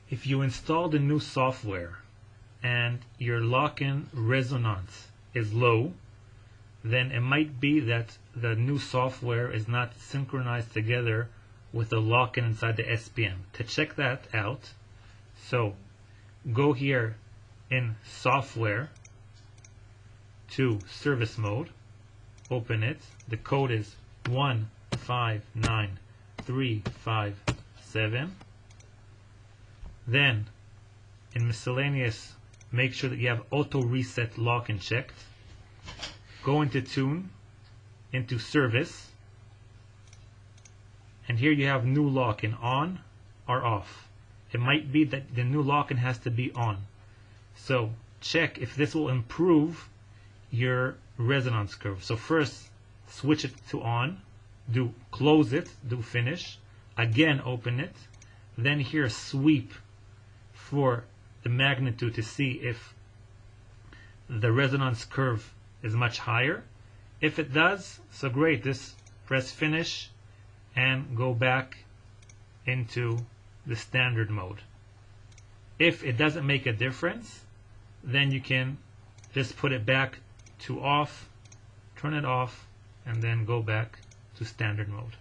If you install the new software and your lock-in resonance is low, then it might be that the new software is not synchronized together with the lock-in inside the SPM. To check that out, so go here in Software to Service Mode, open it, the code is 159357. Then in Miscellaneous, make sure that you have Auto Reset Lock-in checked. Go into Tune, into Service, and here you have New Lock-in on or off. It might be that the new lock-in has to be on. So check if this will improve your resonance curve. So first switch it to on, close it, do finish, again open it, then here sweep for the magnitude to see if the resonance curve is much higher. If it does, so great, this press finish and go back into the standard mode. If it doesn't make a difference, then you can just put it back to off, turn it off, and then go back to standard mode.